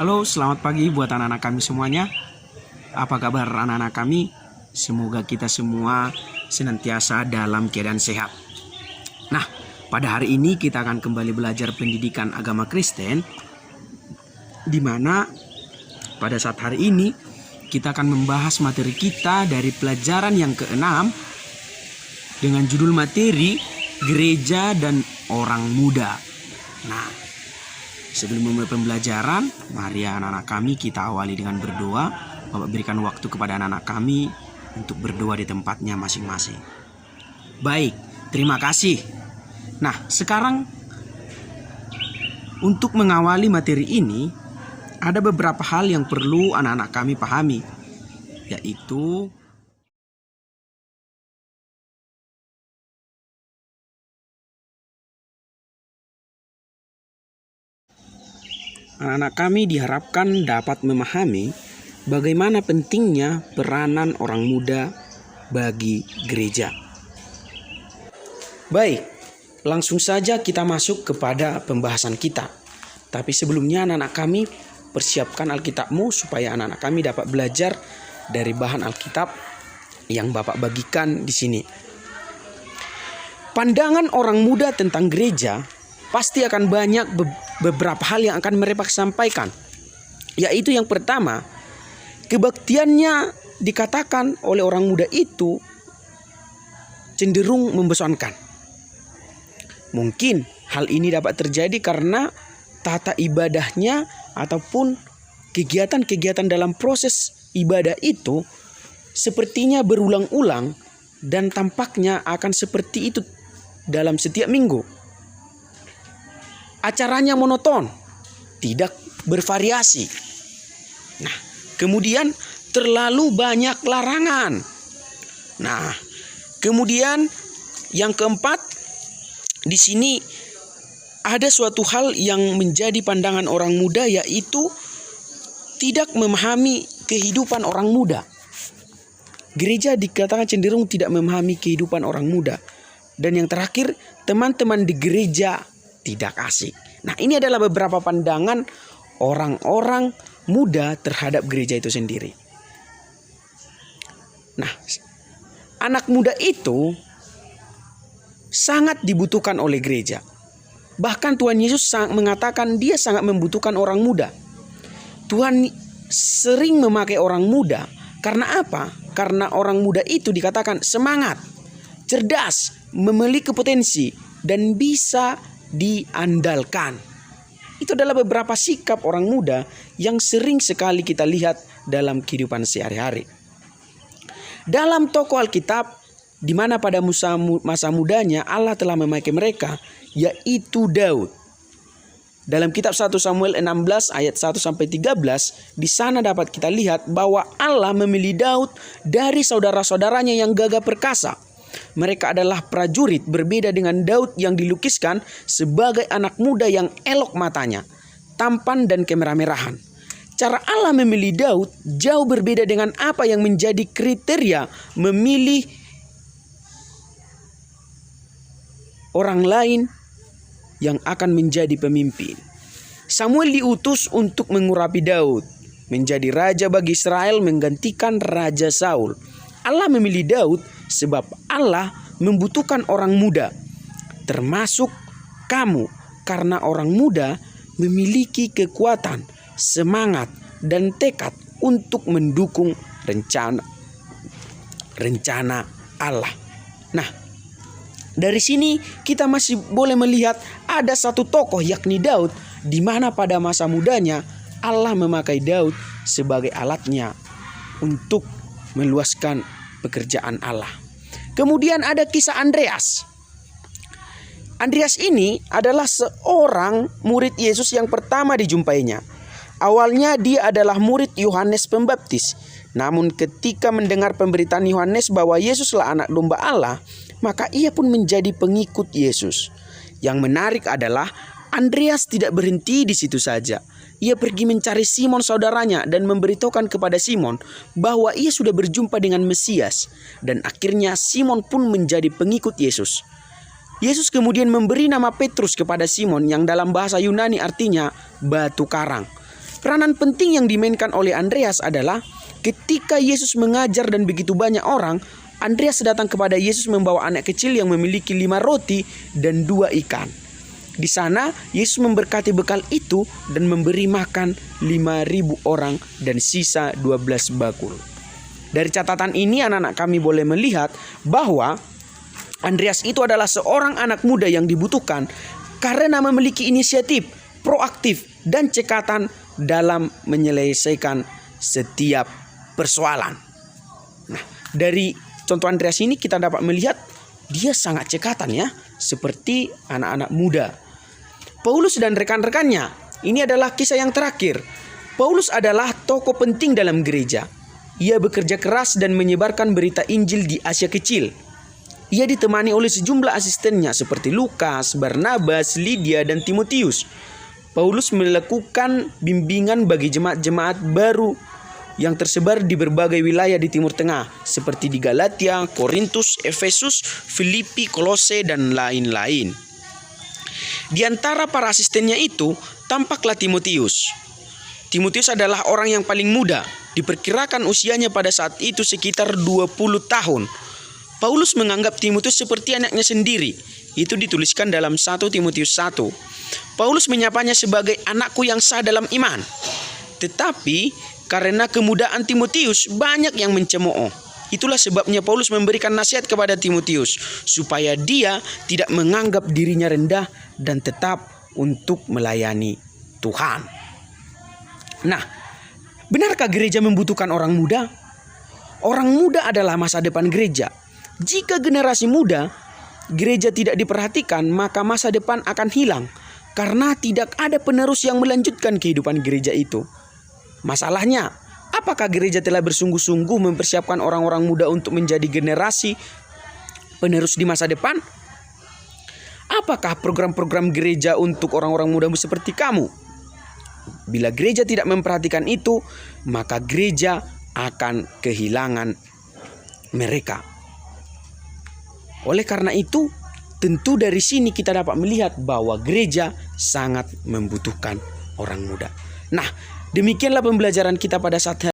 Halo, selamat pagi buat anak-anak kami semuanya. Apa kabar anak-anak kami? Semoga kita semua senantiasa dalam keadaan sehat. Nah, pada hari ini kita akan kembali belajar pendidikan agama Kristen, di mana pada saat hari ini kita akan membahas materi kita dari pelajaran yang ke-6 dengan judul materi Gereja dan Orang Muda. Nah, sebelum memulai pembelajaran, mari anak-anak kami kita awali dengan berdoa. Bapak berikan waktu kepada anak-anak kami untuk berdoa di tempatnya masing-masing. Baik, terima kasih. Nah, sekarang untuk mengawali materi ini, ada beberapa hal yang perlu anak-anak kami pahami, yaitu anak-anak kami diharapkan dapat memahami bagaimana pentingnya peranan orang muda bagi gereja. Baik, langsung saja kita masuk kepada pembahasan kita. Tapi sebelumnya anak-anak kami persiapkan Alkitabmu supaya anak-anak kami dapat belajar dari bahan Alkitab yang Bapak bagikan di sini. Pandangan orang muda tentang gereja pasti akan banyak beberapa hal yang akan mereka sampaikan. Yaitu yang pertama, kebaktiannya dikatakan oleh orang muda itu cenderung membosankan. Mungkin hal ini dapat terjadi karena tata ibadahnya ataupun kegiatan-kegiatan dalam proses ibadah itu sepertinya berulang-ulang dan tampaknya akan seperti itu dalam setiap minggu. Acaranya monoton, tidak bervariasi. Nah, kemudian terlalu banyak larangan. Nah, kemudian yang keempat, di sini ada suatu hal yang menjadi pandangan orang muda, yaitu tidak memahami kehidupan orang muda. Gereja dikatakan cenderung tidak memahami kehidupan orang muda. Dan yang terakhir, teman-teman di gereja tidak asik. Nah, ini adalah beberapa pandangan orang-orang muda terhadap gereja itu sendiri. Nah, anak muda itu sangat dibutuhkan oleh gereja. Bahkan Tuhan Yesus mengatakan dia sangat membutuhkan orang muda. Tuhan sering memakai orang muda. Karena apa? Karena orang muda itu dikatakan semangat, cerdas, memiliki potensi, dan bisa diandalkan. Itu adalah beberapa sikap orang muda yang sering sekali kita lihat dalam kehidupan sehari-hari. Dalam tokoh Alkitab, di mana pada masa mudanya Allah telah memakai mereka, yaitu Daud. Dalam kitab 1 Samuel 16 ayat 1-13, di sana dapat kita lihat bahwa Allah memilih Daud dari saudara-saudaranya yang gagah perkasa. Mereka adalah prajurit, berbeda dengan Daud yang dilukiskan sebagai anak muda yang elok matanya, tampan dan kemerah-merahan. Cara Allah memilih Daud jauh berbeda dengan apa yang menjadi kriteria memilih orang lain yang akan menjadi pemimpin. Samuel diutus untuk mengurapi Daud, menjadi raja bagi Israel menggantikan Raja Saul. Allah memilih Daud sebab Allah membutuhkan orang muda, termasuk kamu, karena orang muda memiliki kekuatan, semangat, dan tekad untuk mendukung rencana Allah. Nah, dari sini kita masih boleh melihat ada satu tokoh yakni Daud, di mana pada masa mudanya Allah memakai Daud sebagai alatnya untuk meluaskan pekerjaan Allah. Kemudian ada kisah Andreas. Andreas ini adalah seorang murid Yesus yang pertama dijumpainya. Awalnya dia adalah murid Yohanes Pembaptis. Namun ketika mendengar pemberitaan Yohanes bahwa Yesuslah anak domba Allah, maka ia pun menjadi pengikut Yesus. Yang menarik adalah Andreas tidak berhenti di situ saja. Ia pergi mencari Simon saudaranya dan memberitahukan kepada Simon bahwa ia sudah berjumpa dengan Mesias. Dan akhirnya Simon pun menjadi pengikut Yesus. Yesus kemudian memberi nama Petrus kepada Simon yang dalam bahasa Yunani artinya batu karang. Peranan penting yang dimainkan oleh Andreas adalah ketika Yesus mengajar dan begitu banyak orang, Andreas datang kepada Yesus membawa anak kecil yang memiliki 5 roti dan 2 ikan. Di sana Yesus memberkati bekal itu dan memberi makan 5.000 orang dan sisa 12 bakul. Dari catatan ini anak-anak kami boleh melihat bahwa Andreas itu adalah seorang anak muda yang dibutuhkan karena memiliki inisiatif, proaktif, dan cekatan dalam menyelesaikan setiap persoalan. Nah, dari contoh Andreas ini kita dapat melihat dia sangat cekatan ya, seperti anak-anak muda. Paulus dan rekan-rekannya, ini adalah kisah yang terakhir. Paulus adalah tokoh penting dalam gereja. Ia bekerja keras dan menyebarkan berita Injil di Asia Kecil. Ia ditemani oleh sejumlah asistennya seperti Lukas, Barnabas, Lydia, dan Timotius. Paulus melakukan bimbingan bagi jemaat-jemaat baru yang tersebar di berbagai wilayah di Timur Tengah seperti di Galatia, Korintus, Efesus, Filipi, Kolose, dan lain-lain. Di antara para asistennya itu tampaklah Timotius. Timotius adalah orang yang paling muda, diperkirakan usianya pada saat itu sekitar 20 tahun. Paulus menganggap Timotius seperti anaknya sendiri. Itu dituliskan dalam 1 Timotius 1. Paulus menyapanya sebagai anakku yang sah dalam iman. Tetapi karena kemudaan Timotius banyak yang mencemooh. Itulah sebabnya Paulus memberikan nasihat kepada Timotius supaya dia tidak menganggap dirinya rendah dan tetap untuk melayani Tuhan. Nah, benarkah gereja membutuhkan orang muda? Orang muda adalah masa depan gereja. Jika generasi muda gereja tidak diperhatikan, maka masa depan akan hilang karena tidak ada penerus yang melanjutkan kehidupan gereja itu. Masalahnya, apakah gereja telah bersungguh-sungguh mempersiapkan orang-orang muda untuk menjadi generasi penerus di masa depan? Apakah program-program gereja untuk orang-orang muda seperti kamu? Bila gereja tidak memperhatikan itu, maka gereja akan kehilangan mereka. Oleh karena itu, tentu dari sini kita dapat melihat bahwa gereja sangat membutuhkan orang muda. Nah, demikianlah pembelajaran kita pada saat